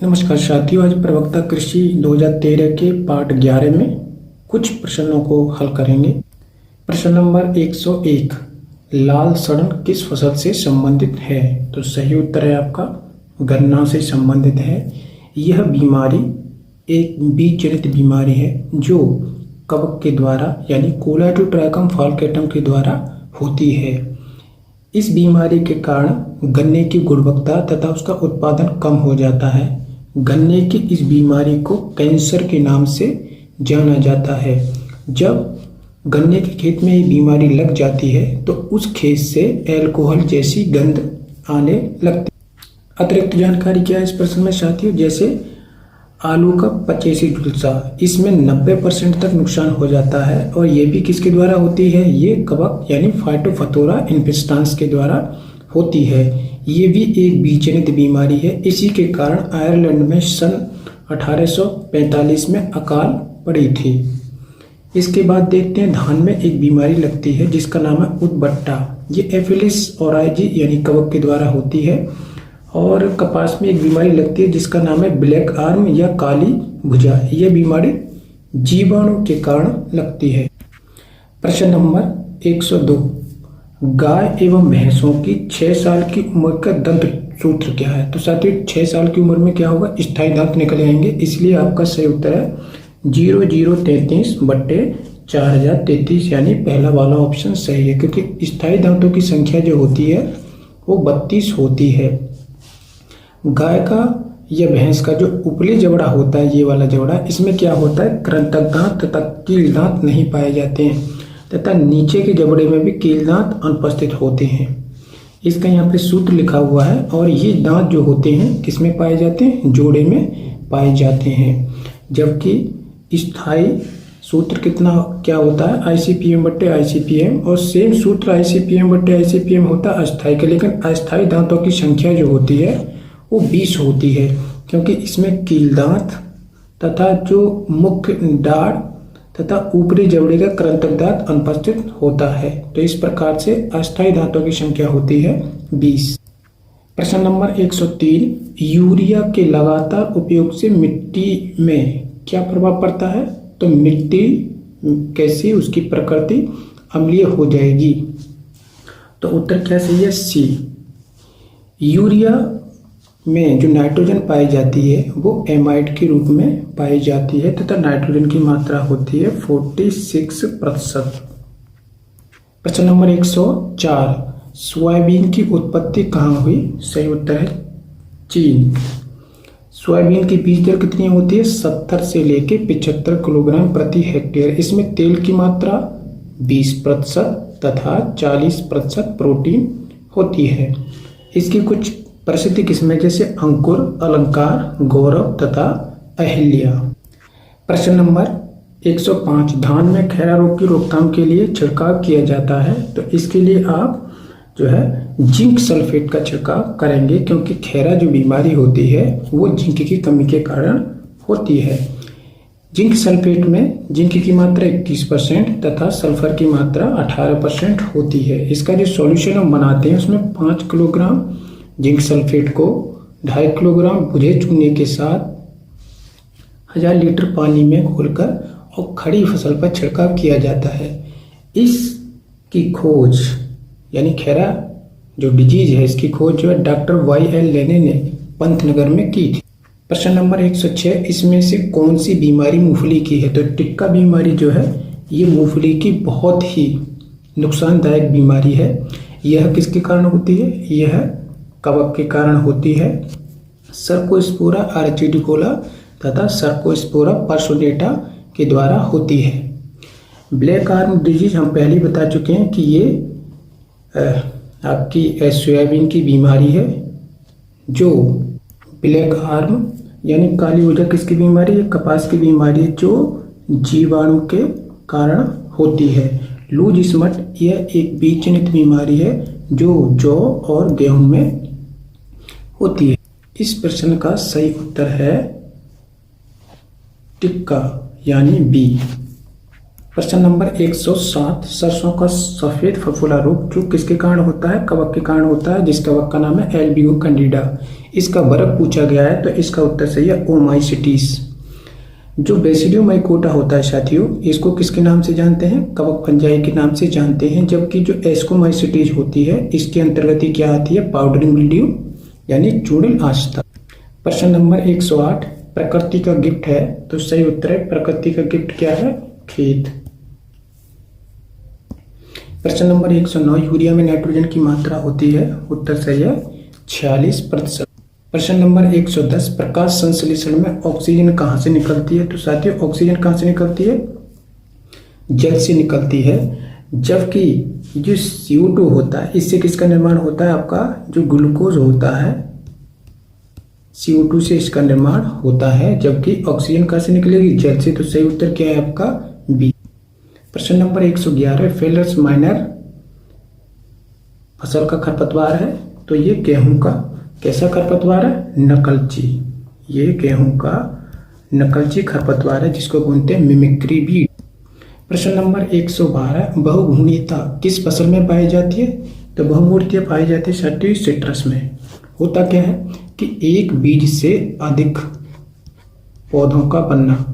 नमस्कार साथियों, आज प्रवक्ता कृषि 2013 के पार्ट 11 में कुछ प्रश्नों को हल करेंगे। प्रश्न नंबर 101, लाल सड़न किस फसल से संबंधित है? तो सही उत्तर है आपका गन्ना से संबंधित है। यह बीमारी एक बीज जनित बीमारी है जो कवक के द्वारा यानी कोलेडोट्राइकम फाल्केटम के द्वारा होती है। इस बीमारी के कारण गन्ने की गुणवत्ता तथा उसका उत्पादन कम हो जाता है। गन्ने की इस बीमारी को कैंसर के नाम से जाना जाता है। जब गन्ने के खेत में ये बीमारी लग जाती है तो उस खेत से अल्कोहल जैसी गंध आने लगती है। अतिरिक्त जानकारी क्या है इस प्रश्न में साथियों? जैसे आलू का 85 झुलसा, इसमें 90% तक नुकसान हो जाता है और ये भी किसके द्वारा होती है? ये कवक यानी फाइटोफथोरा इन्फेस्टांस के द्वारा होती है। ये भी एक बीज जनित बीमारी है। इसी के कारण आयरलैंड में सन 1845 में अकाल पड़ी थी। इसके बाद देखते हैं धान में एक बीमारी लगती है जिसका नाम है उदबट्टा। ये एफिलिस ओराइजी यानी कवक के द्वारा होती है। और कपास में एक बीमारी लगती है जिसका नाम है ब्लैक आर्म या काली भुजा। यह बीमारी जीवाणु के कारण लगती है। प्रश्न नंबर 102, गाय एवं भैंसों की 6 साल की उम्र का दंत सूत्र क्या है? तो साथियों 6 साल की उम्र में क्या होगा? स्थायी दांत निकल आएंगे। इसलिए आपका सही उत्तर है 0033/4033 यानी पहला वाला ऑप्शन सही है, क्योंकि स्थायी दांतों की संख्या जो होती है वो 32 होती है। गाय का या भैंस का जो उपली जबड़ा होता है, ये वाला जबड़ा, इसमें क्या होता है? कृंतक दांत तथा कील दांत नहीं पाए जाते हैं तथा नीचे के जबड़े में भी कील दांत अनुपस्थित होते हैं। इसका यहाँ पे सूत्र लिखा हुआ है और ये दांत जो होते हैं किसमें पाए जाते हैं? जोड़े में पाए जाते हैं। जबकि स्थायी सूत्र क्या होता है? ICPM/ICPM, और सेम सूत्र ICPM/ICPM होता है अस्थायी का। लेकिन अस्थायी दांतों की संख्या जो होती है वो 20 होती है, क्योंकि इसमें कील दांत तथा जो मुख्य दाढ़ तथा ऊपरी जबड़े का कृंतक दांत अनुपस्थित होता है। तो इस प्रकार से अस्थायी दांतों की संख्या होती है 20। प्रश्न नंबर 103, यूरिया के लगातार उपयोग से मिट्टी में क्या प्रभाव पड़ता है? तो मिट्टी कैसी, उसकी प्रकृति अम्लीय हो जाएगी। तो उत्तर क्या सही है? सी। यूरिया में जो नाइट्रोजन पाई जाती है वो एमाइड के रूप में पाई जाती है तथा नाइट्रोजन की मात्रा होती है 46%। प्रश्न नंबर 104, सोयाबीन की उत्पत्ति कहाँ हुई? सही उत्तर है चीन। सोयाबीन की बीज दर कितनी होती है? 70 से लेके 75 किलोग्राम प्रति हेक्टेयर। इसमें तेल की मात्रा 20% तथा 40% प्रोटीन होती है। इसकी कुछ प्रसिद्धि किस्में जैसे अंकुर, अलंकार, गौरव तथा अहिल्या। प्रश्न नंबर 105, धान में खैरा रोग की रोकथाम के लिए छिड़काव किया जाता है। तो इसके लिए आप जो है जिंक सल्फेट का छिड़काव करेंगे, क्योंकि खैरा जो बीमारी होती है वो जिंक की कमी के कारण होती है। जिंक सल्फेट में जिंक की मात्रा 31% तथा सल्फर की मात्रा 18% होती है। इसका जो सॉल्यूशन हम बनाते हैं उसमें 5 किलोग्राम जिंक सल्फेट को 2.5 किलोग्राम भुजे चूने के साथ 1000 लीटर पानी में घोलकर और खड़ी फसल पर छिड़काव किया जाता है। इसकी खोज यानी खैरा जो डिजीज है इसकी खोज जो है डॉक्टर YL लेने ने पंतनगर में की थी। प्रश्न नंबर 106, इसमें से कौन सी बीमारी मूंगफली की है? तो टिक्का बीमारी जो है ये मूंगफली की बहुत ही नुकसानदायक बीमारी है। यह किसके कारण होती है? यह कवक के कारण होती है। सर्कोस्पोरा आर्चिडिकोला तथा सर्कोस्पोरा पर्सोनेटा के द्वारा होती है। ब्लैक आर्म डिजीज हम पहले बता चुके हैं कि ये आपकी सोयाबीन की बीमारी है। जो ब्लैक आर्म यानी काली भुजा किसकी बीमारी है? कपास की बीमारी है जो जीवाणु के कारण होती है। लूज स्मट यह एक बीज जनित बीमारी है जो जौ और गेहूं में होती है। इस प्रश्न का सही उत्तर है टिक्का यानी बी। प्रश्न नंबर 107, सरसों का सफेद फफोला रोग जो किसके कारण होता है? कवक के कारण होता है, जिस कवक का नाम है एल्बियो कैंडिडा। इसका वर्ग पूछा गया है तो इसका उत्तर सही है ओमाइसिटीज। जो बेसिडियोमाइकोटा होता है साथियों, इसको किसके नाम से जानते हैं? कवक फंजाई के नाम से जानते हैं। जबकि जो एस्कोमाइसिटीज होती है इसके अंतर्गत ही क्या आती है? पाउडरी मिल्ड्यू यानी चूड़िल आछता। प्रश्न नंबर 108, प्रकृति का गिफ्ट है तो सही उत्तर है प्रकृति का गिफ्ट क्या है? खेत। प्रश्न नंबर 109, यूरिया में नाइट्रोजन की मात्रा होती है, उत्तर सही है 46%। प्रश्न नंबर 110, प्रकाश संश्लेषण में ऑक्सीजन कहाँ से निकलती है? तो साथियों ऑक्सीजन कहाँ से निकलती है? जल से निकलती है। जबकि जो CO2 होता है इससे किसका निर्माण होता है? आपका जो ग्लूकोज होता है CO2 से इसका निर्माण होता है। जबकि ऑक्सीजन कहाँ से निकलेगी? जल से। तो सही उत्तर क्या है आपका? बी। प्रश्न नंबर 111, फेलर्स माइनर फसल का खरपतवार है तो ये गेहूं का कैसा खरपतवार है? नकलची। ये गेहूं का नकलची खरपतवार है जिसको बोलते हैं मिमिक्री बीट। प्रश्न नंबर 112, बहुगुणीयता किस फसल में पाई जाती है? तो बहुगुणीयता पाई जाती है साथियों सिट्रस में। होता क्या है कि एक बीज से अधिक पौधों का बनना।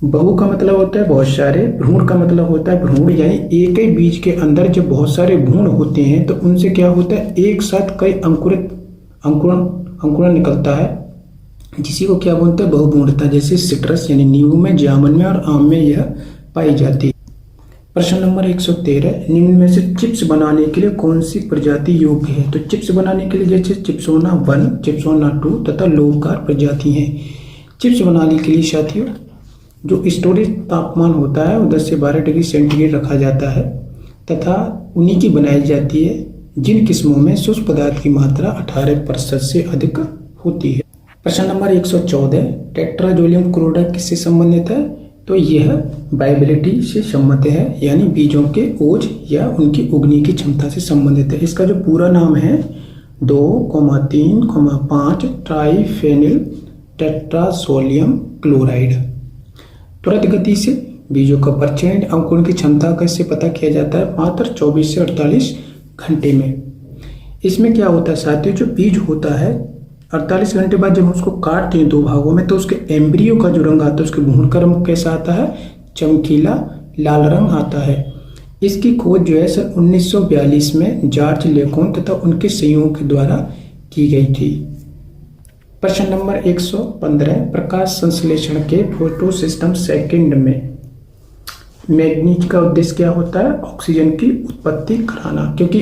बहु का मतलब होता है बहुत सारे, भ्रूण का मतलब होता है भ्रूण, यानी एक ही बीज के अंदर जब बहुत सारे भ्रूण होते हैं तो उनसे क्या होता है? एक साथ कई अंकुरण निकलता है, जिसी को क्या बोलते हैं? बहुभ्रूणता। जैसे सिट्रस यानी नींबू में, जामुन में और आम में यह पाई जाती है। प्रश्न नंबर 113, निम्न में से चिप्स बनाने के लिए कौन सी प्रजाति योग्य है? तो चिप्स बनाने के लिए जैसे चिप्सोना 1, चिप्सोना 2 तथा लोहकार प्रजाति हैं। चिप्स बनाने के लिए साथियों जो स्टोरेज तापमान होता है वो 10 से 12 डिग्री सेंटीग्रेड रखा जाता है तथा उन्हीं की बनाई जाती है जिन किस्मों में शुष्क पदार्थ की मात्रा 18% से अधिक होती है। प्रश्न नंबर 114, टेट्राजोलियम क्लोराइड किससे संबंधित है? तो यह वाइबिलिटी से संबंधित है, यानी बीजों के ओज या उनकी उगने की क्षमता से संबंधित है। इसका जो पूरा नाम है 2,3,5 ट्राइफेनिल टेट्रासोलियम क्लोराइड। त्वरित गति से बीजों का परिचय अंकुरण की क्षमता कैसे पता किया जाता है? मात्र 24 से 48 घंटे में। इसमें क्या होता है साथियों, जो बीज होता है 48 घंटे बाद जब उसको काटते हैं 2 भागों में तो उसके एम्ब्रियो का जो रंग आता है उसके भ्रूण का रंग कैसा आता है? चमकीला लाल रंग आता है। इसकी खोज जो है सन 1942 में जॉर्ज लेकोन तथा उनके सहयोगियों के द्वारा की गई थी। प्रश्न नंबर 115, प्रकाश संश्लेषण के फोटो सिस्टम सेकंड में मैग्नीज का उद्देश्य क्या होता है? ऑक्सीजन की उत्पत्ति कराना। क्योंकि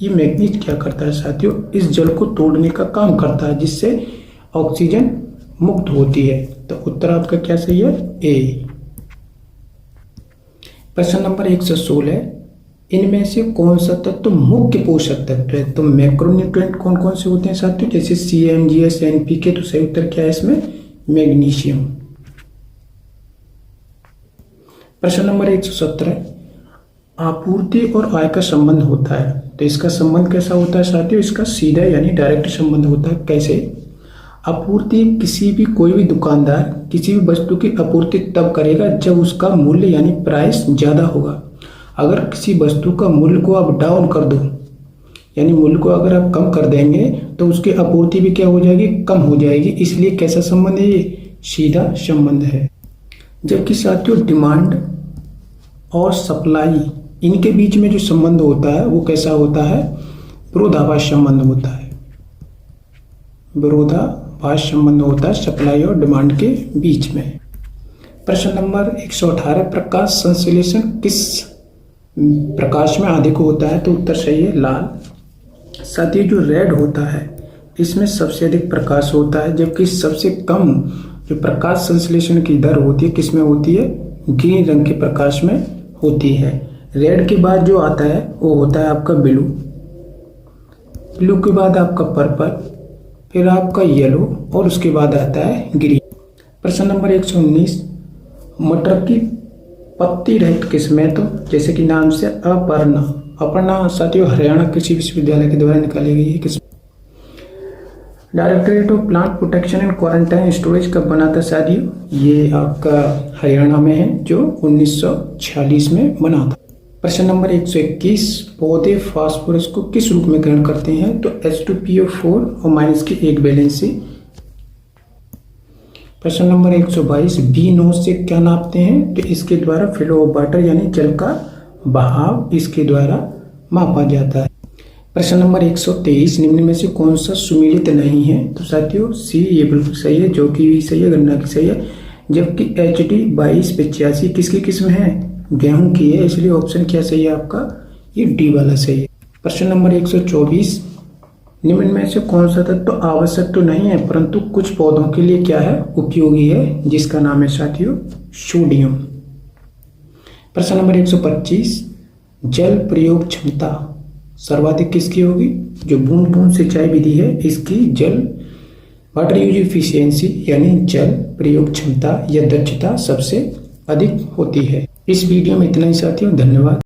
ये मैग्नीज क्या करता है साथियों? इस जल को तोड़ने का काम करता है जिससे ऑक्सीजन मुक्त होती है। तो उत्तर आपका क्या सही है? ए। प्रश्न नंबर 116, इनमें से कौन सा तत्व मुख्य पोषक तत्व है? तो मैक्रोन्यूट्रिएंट कौन कौन से होते हैं साथियों? जैसे CMGS, NPK। तो सही उत्तर क्या है इसमें? मैग्नीशियम। प्रश्न नंबर 117, आपूर्ति और आय का संबंध होता है तो इसका संबंध कैसा होता है साथियों? इसका सीधा यानी डायरेक्ट संबंध होता है। कैसे? आपूर्ति कोई भी दुकानदार किसी भी वस्तु की आपूर्ति तब करेगा जब उसका मूल्य यानी प्राइस ज्यादा होगा। अगर किसी वस्तु का मूल्य को आप डाउन कर दो यानी मूल्य को अगर आप कम कर देंगे तो उसकी आपूर्ति भी क्या हो जाएगी? कम हो जाएगी। इसलिए कैसा संबंध है? ये सीधा संबंध है। जबकि साथियों डिमांड और सप्लाई इनके बीच में जो संबंध होता है वो कैसा होता है? विरोधाभास संबंध होता है। विरोधाभास संबंध होता है सप्लाई और डिमांड के बीच में। प्रश्न नंबर 118, प्रकाश संश्लेषण किस प्रकाश में अधिक होता है? तो उत्तर सही है लाल। साथ ही जो रेड होता है इसमें सबसे अधिक प्रकाश होता है, जबकि सबसे कम जो प्रकाश संश्लेषण की दर होती है किसमें होती है? ग्रीन रंग के प्रकाश में होती है। रेड के बाद जो आता है वो होता है आपका ब्लू, ब्लू के बाद आपका पर्पल, फिर आपका येलो और उसके बाद आता है ग्रीन। प्रश्न नंबर 119, मटर की पत्ती रहित किस्में तो जैसे कि नाम से अपर्णा साथियों हरियाणा कृषि विश्वविद्यालय के द्वारा निकाली गई है किस्म। Directorate of plant protection and quarantine storage कब बना था साथियों? ये आपका हरियाणा में है, जो 1946 में बना था। प्रश्न नंबर 121, पौधे फास्फोरस को किस रूप में ग्रहण करते हैं? तो H2PO4 और माइनस की एक बैलेंसी। प्रश्न नंबर 122, बी नोज से क्या नापते हैं? तो इसके द्वारा फ्लो ऑफ वाटर यानी जल का बहाव इसके द्वारा मापा जाता है। प्रश्न नंबर 123, निम्न में से कौन सा सुमेलित नहीं है? तो साथियों सी ये बिल्कुल सही है, जो कि भी सही है, गन्ना की सही है। जबकि HD 2285 किसकी किस्म है? गेहूं की है, इसलिए ऑप्शन क्या सही है आपका? ये डी वाला सही है। प्रश्न नंबर 124, निम्न में से कौन सा तत्व तो आवश्यक तो नहीं है परंतु कुछ पौधों के लिए क्या है? उपयोगी है, जिसका नाम है साथियों सोडियम। प्रश्न नंबर 125, जल प्रयोग क्षमता सर्वाधिक किसकी होगी? जो बूंद बूंद सिंचाई विधि है इसकी जल वाटर यूज इफिशियंसी यानी जल प्रयोग क्षमता या दक्षता सबसे अधिक होती है। इस वीडियो में इतना ही साथियों, धन्यवाद।